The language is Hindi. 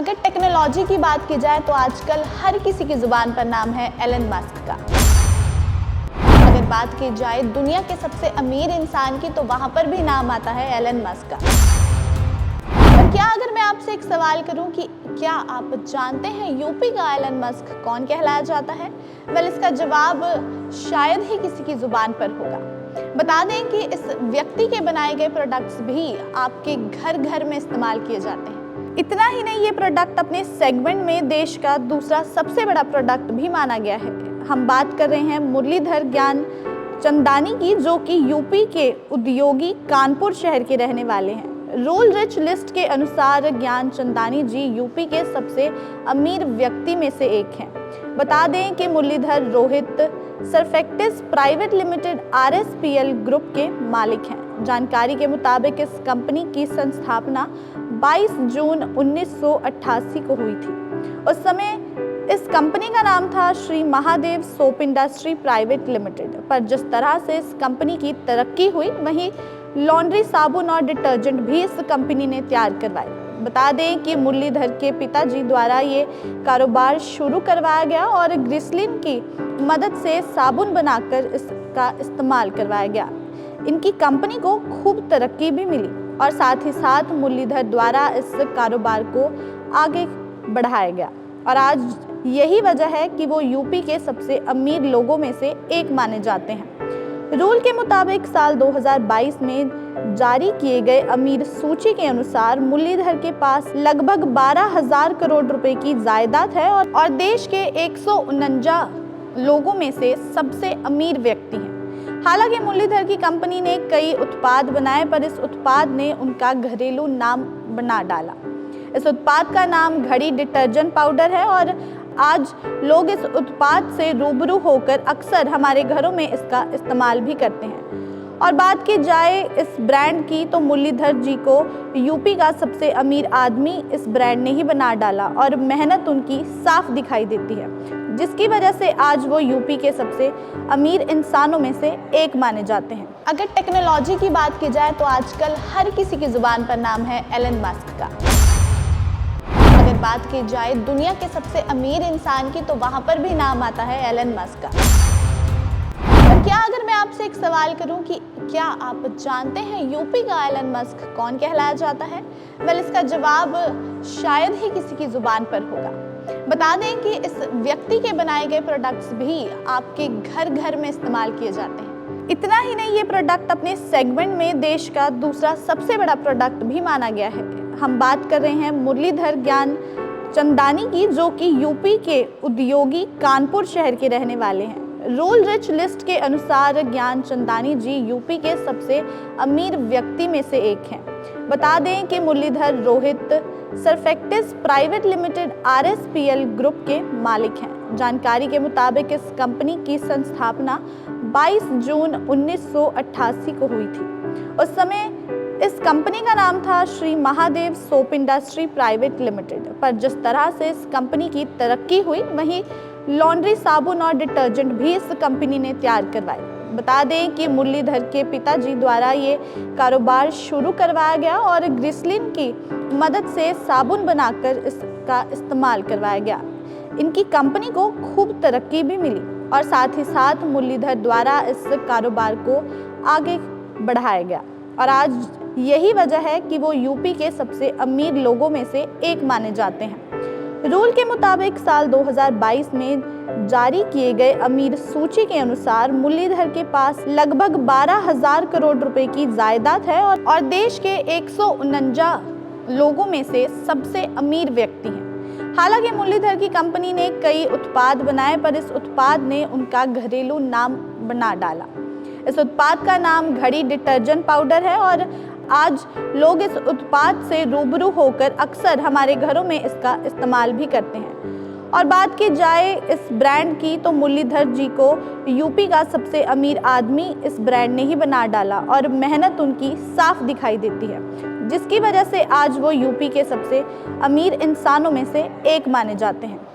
अगर टेक्नोलॉजी की बात की जाए तो आजकल हर किसी की जुबान पर नाम है एलन मस्क का। अगर बात की जाए दुनिया के सबसे अमीर इंसान की तो वहां पर भी नाम आता है एलन मस्क का। पर क्या अगर मैं आपसे एक सवाल करूं कि क्या आप जानते हैं यूपी का एलन मस्क कौन कहलाया जाता है? इसका जवाब शायद ही किसी की जुबान पर होगा। बता दें कि इस व्यक्ति के बनाए गए प्रोडक्ट्स भी आपके घर घर में इस्तेमाल किए जाते हैं। इतना ही नहीं, ये प्रोडक्ट अपने सेगमेंट में देश का दूसरा सबसे बड़ा प्रोडक्ट भी माना गया है। हम बात कर रहे हैं मुरलीधर ज्ञानचंदानी की, जो कि यूपी के उद्योगी कानपुर शहर के रहने वाले हैं। रूल रिच लिस्ट के अनुसार ज्ञानचंदानी जी यूपी के सबसे अमीर व्यक्ति में से एक हैं। बता दें कि Murlidhar Rohit surfactants private limited RSPL group के मालिक हैं। जानकारी के मुताबिक इस कंपनी की संस्थापना 22 जून 1988 को हुई थी। उस समय इस कंपनी का नाम था Shri Mahadev soap industry private limited. पर जिस तरह से इस कंपनी की तरक्की हुई, वहीं लॉन्ड्री, साबुन और डिटर्जेंट भी इस कंपनी ने तैयार करवाए। बता दें कि मुरलीधर के पिताजी द्वारा ये कारोबार शुरू करवाया गया और ग्लिसरीन की मदद से साबुन बनाकर इसका इस्तेमाल करवाया गया। इनकी कंपनी को खूब तरक्की भी मिली और साथ ही साथ मुरलीधर द्वारा इस कारोबार को आगे बढ़ाया गया और आज यही वजह है कि वो यूपी के सबसे अमीर लोगों में से एक माने जाते हैं। रूल के मुताबिक साल 2022 में जारी किए गए अमीर सूची के अनुसार मुरलीधर के पास लगभग 12,000 करोड़ रुपए की जायदाद है और देश के 149 लोगों में से सबसे अमीर व्यक्ति हैं। हालांकि मुरलीधर की कंपनी ने कई उत्पाद बनाए, पर इस उत्पाद ने उनका घरेलू नाम बना डाला। इस उत्पाद का नाम घड़ी डिटर्जेंट पाउडर है और आज लोग इस उत्पाद से रूबरू होकर अक्सर हमारे घरों में इसका इस्तेमाल भी करते हैं। और बात की जाए इस ब्रांड की तो मुरलीधर जी को यूपी का सबसे अमीर आदमी इस ब्रांड ने ही बना डाला और मेहनत उनकी साफ दिखाई देती है, जिसकी वजह से आज वो यूपी के सबसे अमीर इंसानों में से एक माने जाते हैं। अगर टेक्नोलॉजी की बात की जाए तो आजकल हर किसी की जुबान पर नाम है एलन मस्क का। अगर बात की जाए दुनिया के सबसे अमीर इंसान की तो वहां पर भी नाम आता है एलन मस्क का। पर क्या अगर मैं आपसे एक सवाल करूं कि क्या आप जानते हैं यूपी का एलन मस्क कौन कहलाया जाता है? इसका जवाब शायद ही किसी की जुबान पर होगा। बता दें कि इस व्यक्ति के बनाए गए प्रोडक्ट्स भी आपके घर घर में इस्तेमाल किए जाते हैं। इतना ही नहीं, ये प्रोडक्ट अपने सेगमेंट में देश का दूसरा सबसे बड़ा प्रोडक्ट भी माना गया है। हम बात कर रहे हैं मुरलीधर ज्ञानचंदानी की, जो कि यूपी के उद्योगी कानपुर शहर के रहने वाले हैं। रूल रिच लिस्ट के अनुसार ज्ञानचंदानी जी यूपी के सबसे अमीर व्यक्ति में से एक हैं। बता दें कि Murlidhar Rohit surfactants private limited RSPL group के मालिक हैं। जानकारी के मुताबिक इस कंपनी की संस्थापना 22 जून 1988 को हुई थी। उस समय इस कंपनी का नाम था Shri Mahadev soap industry private limited. पर जिस तरह से इस कंपनी की तरक्की हुई, वहीं लॉन्ड्री, साबुन और डिटर्जेंट भी इस कंपनी ने तैयार करवाए। बता दें कि मुरलीधर के पिताजी द्वारा ये कारोबार शुरू करवाया गया और ग्लिसरीन की मदद से साबुन बनाकर इसका इस्तेमाल करवाया गया। इनकी कंपनी को खूब तरक्की भी मिली और साथ ही साथ मुरलीधर द्वारा इस कारोबार को आगे बढ़ाया गया और आज यही वजह है कि वो यूपी के सबसे अमीर लोगों में से एक माने जाते हैं। रूल के मुताबिक साल 2022 में जारी किए गए अमीर सूची के अनुसार मुरलीधर के पास लगभग 12,000 करोड़ रुपए की जायदाद है और देश के 149 लोगों में से सबसे अमीर व्यक्ति हैं। हालांकि मुरलीधर की कंपनी ने कई उत्पाद बनाए, पर इस उत्पाद ने उनका घरेलू नाम बना डाला। इस उत्पाद का नाम घड़ी डिटर्जेंट पाउडर है और आज लोग इस उत्पाद से रूबरू होकर अक्सर हमारे घरों में इसका इस्तेमाल भी करते हैं। और बात की जाए इस ब्रांड की तो मुरलीधर जी को यूपी का सबसे अमीर आदमी इस ब्रांड ने ही बना डाला और मेहनत उनकी साफ दिखाई देती है, जिसकी वजह से आज वो यूपी के सबसे अमीर इंसानों में से एक माने जाते हैं।